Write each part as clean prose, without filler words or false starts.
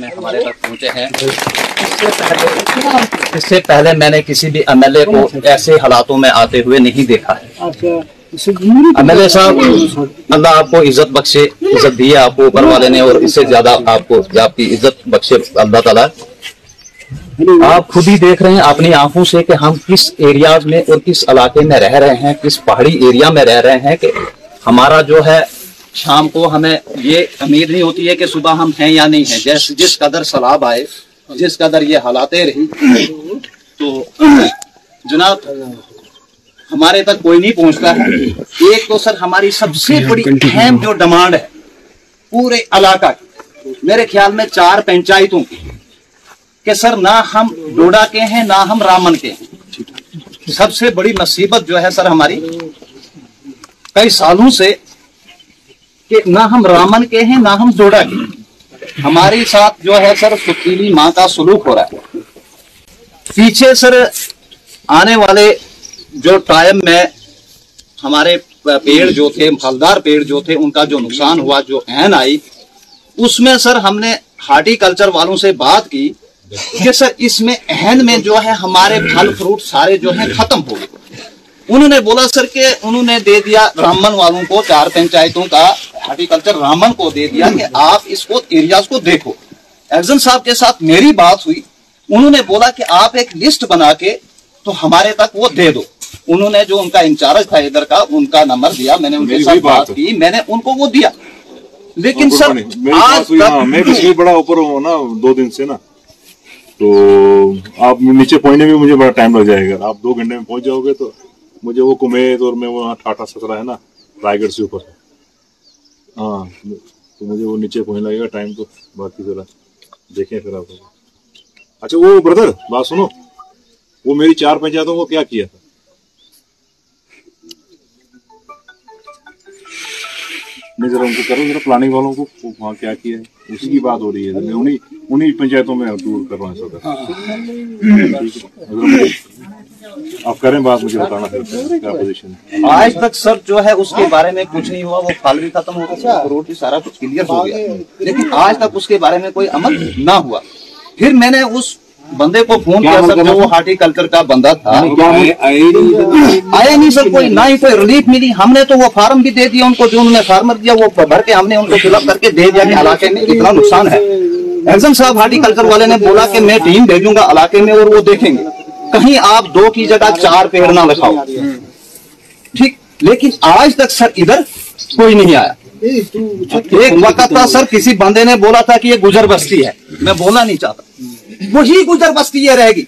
में हमारे तक पहुंचे हैं। इससे पहले मैंने किसी भी एमएलए को ऐसे हालातों में आते हुए नहीं देखा है। एमएलए साहब, अल्लाह आपको इज्जत बख्शे, इज्जत दी है आपको ऊपर वाले ने, और इससे ज्यादा आपको आपकी इज्जत बख्शे अल्लाह ताला। आप खुद ही देख रहे हैं अपनी आंखों से कि हम किस एरियाज में और किस इलाके में रह रहे हैं, किस पहाड़ी एरिया में रह रहे हैं कि हमारा जो है शाम को हमें ये उम्मीद नहीं होती है कि सुबह हम हैं या नहीं हैं। जैसे जिस कदर सैलाब आए, जिस कदर ये हालातें रही, तो जनाब हमारे तक कोई नहीं पहुंचता है। एक तो सर हमारी सबसे बड़ी अहम जो डिमांड है पूरे इलाका की, मेरे ख्याल में 4 पंचायतों की, कि सर ना हम डोडा के हैं ना हम रामन के हैं। सबसे बड़ी मुसीबत जो है सर हमारी कई सालों से कि ना हम रामन के हैं ना हम डोडा के। हमारे साथ जो है सर सुतीली माँ का सलूक हो रहा है। पीछे सर आने वाले जो टाइम में हमारे पेड़ जो थे, फलदार पेड़ जो थे, उनका जो नुकसान हुआ, जो ऐन आई, उसमें सर हमने हार्टिकल्चर वालों से बात की कि सर इसमें ऐन में जो है हमारे फल फ्रूट सारे जो है खत्म हो गए। उन्होंने बोला सर कि उन्होंने दे दिया रामन वालों को, 4 पंचायतों का हार्टिकल्चर रामन को दे दिया कि आप इसको एरियाज को देखो। एक्शन साहब के साथ मेरी बात हुई, उन्होंने बोला कि आप एक लिस्ट बना के तो हमारे तक वो दे दो। उन्होंने जो उनका इंचार्ज था इधर का, उनका नंबर दिया, मैंने उनके साथ बात की, मैंने उनको वो दिया। लेकिन सर आज तक मैं पिछले बड़ा ऊपर हूँ ना 2 दिन से ना, तो आप नीचे पहुंचने में मुझे बड़ा टाइम लग जाएगा। आप 2 घंटे में पहुंच जाओगे तो मुझे वो कुमेद और मैं वहाँ ठाठा सतरा है ना रायगढ़ से ऊपर, हाँ, तो मुझे वो नीचे पहुंचने लगेगा टाइम। तो बाकी जरा देखें फिर आप। अच्छा वो ब्रदर बात सुनो, वो मेरी 4 पंचायतों को क्या किया था? नहीं जरा उनको करो, जरा प्लानिंग वालों को वहाँ क्या किया है, उसी की बात हो रही है। मैं उन्हीं पंचायतों में दूर कर रहा हूँ। आप करें बात, मुझे बताना क्या पोजीशन है। आज तक सर जो है उसके बारे में कुछ नहीं हुआ। वो फल भी खत्म हो गया, फ्रूट भी सारा कुछ क्लियर हो गया, लेकिन आज तक उसके बारे में कोई अमल ना हुआ। फिर मैंने उस बंदे को फोन किया सर, जो वो हार्टिकल्चर का बंदा था, आया नहीं सर कोई, ना ही कोई रिलीफ मिली। हमने तो वो फार्म भी दे दिया उनको, जो उन्होंने फार्मर दिया वो भर के हमने उनको फिलअप करके दे दिया कि इलाके में इतना नुकसान है। एक्शन साहब हार्टिकल्चर वाले ने बोला कि मैं टीम भेजूंगा इलाके में और वो देखेंगे, कहीं आप 2 की जगह 4 पेड़ ना लगाओ, ठीक। लेकिन आज तक सर इधर कोई नहीं आया। एक वक्त था सर, किसी बंदे ने बोला था कि ये गुजर बस्ती है, मैं बोलना नहीं चाहता, वही गुजर बस्ती ये रहेगी।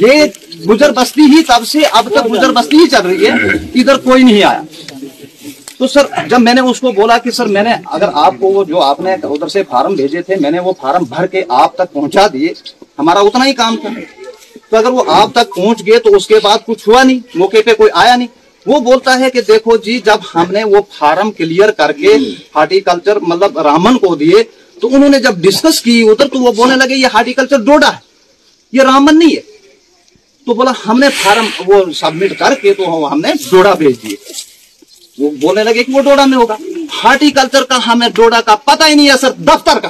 ये गुजर बस्ती ही तब से अब तक गुजर बस्ती ही चल रही है, इधर कोई नहीं आया। तो सर जब मैंने उसको बोला कि सर मैंने अगर आपको वो जो आपने उधर से फार्म भेजे थे, मैंने वो फार्म भर के आप तक पहुंचा दिए, हमारा उतना ही काम था। तो अगर वो आप तक पहुंच गए तो उसके बाद कुछ हुआ नहीं, मौके पे कोई आया नहीं। वो बोलता है कि देखो जी, जब हमने वो फार्म क्लियर करके हार्टिकल्चर मतलब रामन को दिए, तो उन्होंने जब डिस्कस की उधर, तो वो बोलने लगे ये हार्टिकल्चर डोडा है, ये रामन नहीं है। तो बोला हमने फार्म वो सबमिट करके तो हमने डोडा भेज दिए। वो बोलने लगे कि वो डोडा में होगा। हार्टिकल्चर का हमें डोडा का पता ही नहीं है सर, दफ्तर का।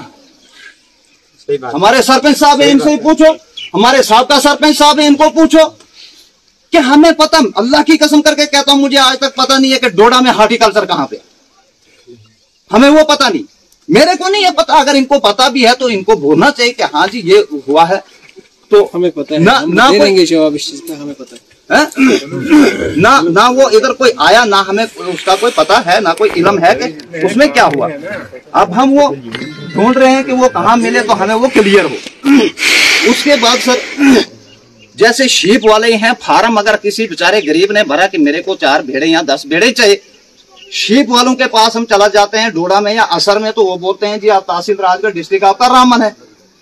हमारे सरपंच साहब है, इनसे पूछो, हमारे साबका सरपंच साहब है, इनको पूछो कि हमें पता, अल्लाह की कसम करके कहता हूं, मुझे आज तक पता नहीं है कि डोडा में हार्टिकल्चर कहां पे, हमें वो पता नहीं, मेरे को नहीं है पता। अगर इनको पता भी है तो इनको बोलना चाहिए कि हाँ जी ये हुआ है, तो हमें पता है ना देंगे जवाब इस चीज का, हमें पता है ना वो इधर कोई आया, ना हमें उसका कोई पता है, ना कोई इल्म है कि उसमें क्या हुआ। अब हम वो ढूंढ रहे हैं कि वो कहाँ मिले तो हमें वो क्लियर हो। उसके बाद सर जैसे शीप वाले हैं, फार्म अगर किसी बेचारे गरीब ने भरा कि मेरे को 4 भेड़े या 10 भेड़े चाहिए, शीप वालों के पास हम चला जाते हैं डोडा में या असर में, तो वो बोलते हैं जी आप तहसील राजगढ़ डिस्ट्रिक्ट आपका रामन है।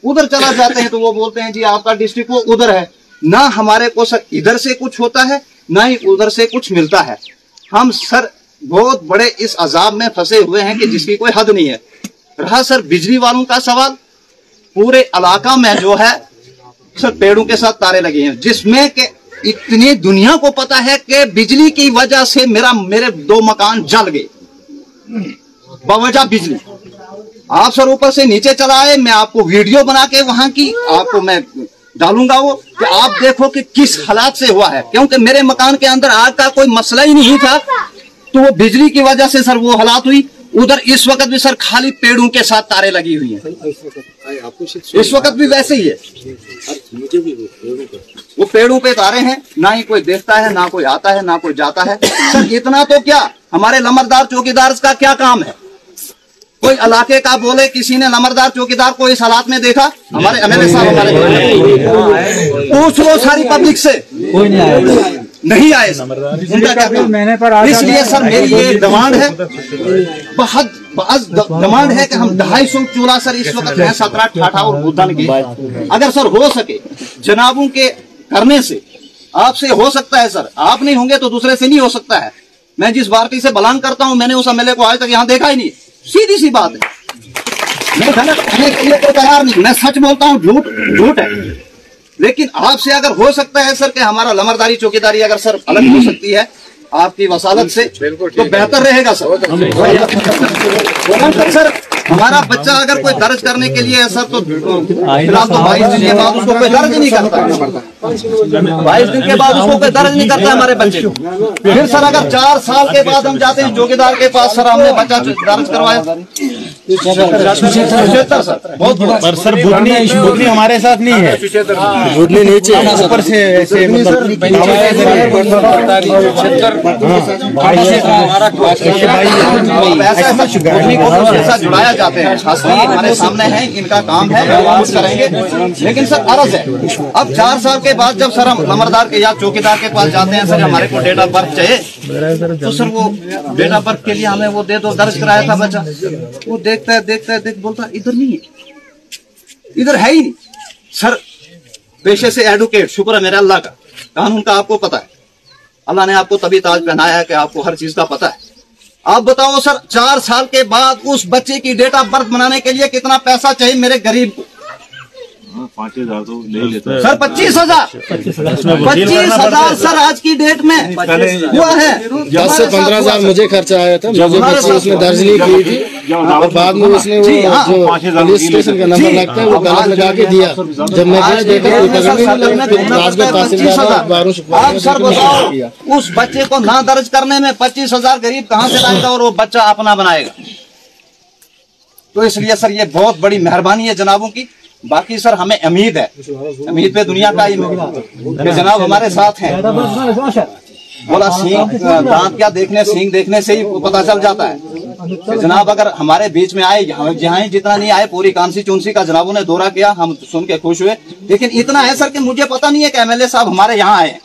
उधर चला जाते हैं तो वो बोलते हैं जी आपका डिस्ट्रिक्ट वो उधर है। ना हमारे को सर इधर से कुछ होता है, ना ही उधर से कुछ मिलता है। हम सर बहुत बड़े इस अजाब में फंसे हुए हैं कि जिसकी कोई हद नहीं है। रहा सर बिजली वालों का सवाल, पूरे इलाका में जो है सर पेड़ों के साथ तारे लगे हैं, जिसमें के इतनी दुनिया को पता है कि बिजली की वजह से मेरे 2 मकान जल गए, बवजह बिजली। आप सर ऊपर से नीचे चला आए, मैं आपको वीडियो बना के वहां की आपको मैं डालूंगा वो, कि आप देखो कि किस हालात से हुआ है। क्योंकि मेरे मकान के अंदर आग का कोई मसला ही नहीं था, तो वो बिजली की वजह से सर वो हालात हुई। उधर इस वक्त भी सर खाली पेड़ों के साथ तारे लगी हुई हैं, इस वक्त भी वैसे ही है, वो पेड़ों पे तारे हैं, ना ही कोई देखता है, ना कोई आता है, ना कोई जाता है। सर इतना तो क्या, हमारे लमरदार चौकीदार का क्या काम है? कोई इलाके का बोले किसी ने लमरदार चौकीदार को इस हालात में देखा? हमारे एमएलए साहब हमारे पूछ लो सारी पब्लिक से, कोई नहीं आए उनका क्या काम? इसलिए सर मेरी ये डिमांड है, बहुत डिमांड है कि हम 250 चूल्हा सर इस वक्त है 17 ठाठा और भूतन की, अगर सर हो सके जनाबों के करने से, आपसे हो सकता है सर, आप नहीं होंगे तो दूसरे से नहीं हो सकता है। मैं जिस पार्टी से बिलोंग करता हूं, मैंने उस एमएलए को आज तक यहाँ देखा ही नहीं, सीधी सी बात है। मैं गलत कहने के लिए तो तैयार नहीं, मैं सच बोलता हूँ, झूठ है। लेकिन आपसे अगर हो सकता है सर कि हमारा लमरदारी चौकीदारी अगर सर अलग हो सकती है आपकी वसालत से, तो बेहतर रहेगा सर। सर हमारा बच्चा अगर कोई दर्ज करने के लिए है सर, तो फिलहाल तो 22 दिन के बाद उसको कोई दर्ज नहीं करता, 22 दिन के बाद उसको कोई दर्ज नहीं करता हमारे बच्चे को। फिर सर अगर 4 साल के बाद हम जाते हैं चौकीदार के पास, सर हमने बच्चा दर्ज करवाया, सर बहुत पर सर बुधनी हमारे साथ नहीं है, बुधनी नीचे ऊपर से ऐसे जुड़ाया जाते हैं, हमारे सामने है, इनका काम है, करेंगे। लेकिन सर अर्ज है, अब 4 साल के बाद जब सर हम लमरदार के या चौकीदार के पास जाते हैं, सर हमारे को डेट ऑफ बर्थ चाहिए, तो सर वो डेट ऑफ बर्थ के लिए हमें वो दे दो, दर्ज कराया था बच्चा, वो देखता है बोलता इधर नहीं है, इधर है ही नहीं। सर पेशे से एडवोकेट, शुक्र है मेरे अल्लाह का, कानून का आपको पता है, अल्लाह ने आपको तभी ताज पहनाया है कि आपको हर चीज का पता है। आप बताओ सर 4 साल के बाद उस बच्चे की डेट ऑफ बर्थ बनाने के लिए कितना पैसा चाहिए मेरे गरीब को? 5,000 तो नहीं लेता सर, 25,000 सर आज की डेट में हुआ है। 10 से 15,000 मुझे खर्चा आया था, मुझे बच्ची उसने दर्ज नहीं की थी, और बाद में उसने वो जो पुलिस स्टेशन का नंबर लगता है वो गलत लगा के दिया। जब मैं गया देखा कोई पकड़ने नहीं लगा, राजगढ़ तहसीलदार आप सर बताओ उस बच्चे को ना दर्ज करने में 25,000 गरीब कहाँ से लाएगा और वो बच्चा अपना बनाएगा? तो इसलिए सर ये बहुत बड़ी मेहरबानी है जनाबों की। बाकी सर हमें उम्मीद है, उम्मीद पे दुनिया का ही कि जनाब हमारे साथ हैं। बोला सींग दांत क्या देखने, सींग देखने से ही पता चल जाता है कि जनाब अगर हमारे बीच में आए, जहाँ ही जितना नहीं आए, पूरी कांसी चुनसी का जनाबों ने दौरा किया, हम सुन के खुश हुए। लेकिन इतना है सर कि मुझे पता नहीं है कि एमएलए साहब हमारे यहाँ आए,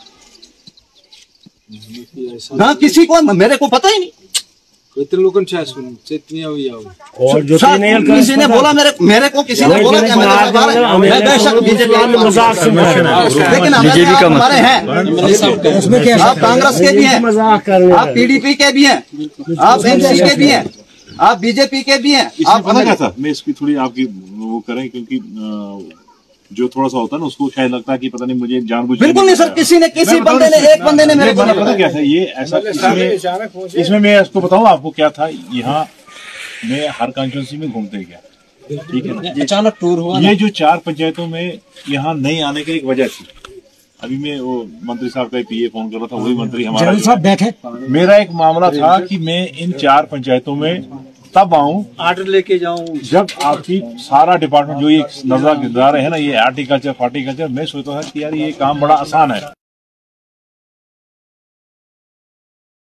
ना किसी को, मेरे को पता ही नहीं। और जो किसी ने बोला मेरे को किसी ने बोला कि मैं बेशक बीजेपी, लेकिन हमारे हैं, आप कांग्रेस के भी हैं, आप पीडीपी के भी हैं, आप एमसी के भी हैं, आप बीजेपी के भी हैं। आप पता क्या था, मैं इसकी थोड़ी आपकी वो करें, क्योंकि जो थोड़ा सा होता है ना उसको शायद लगता है कि पता नहीं मुझे जानबूझ। बिल्कुल नहीं सर, किसी बंदे ने एक बंदे ने मेरे को पता क्या था ये ऐसा, इसमें मैं इसको बताऊं आपको क्या था। यहाँ मैं हर कॉन्स्टिट्यूंसी में घूमते गया, ठीक है ना, अचानक टूर हुआ। ये जो 4 पंचायतों में यहाँ नहीं आने की एक वजह थी। अभी मैं वो मंत्री साहब का पीए फोन कर रहा था, वही मंत्री हमारा साहब बैठे। मेरा एक मामला था कि मैं इन 4 पंचायतों में तब आऊं, आर्डर लेके जाऊं, जब आपकी सारा डिपार्टमेंट जो ये नजर है ना, ये हार्टिकल्चर, मैं सोचता था कि यार ये काम बड़ा आसान है।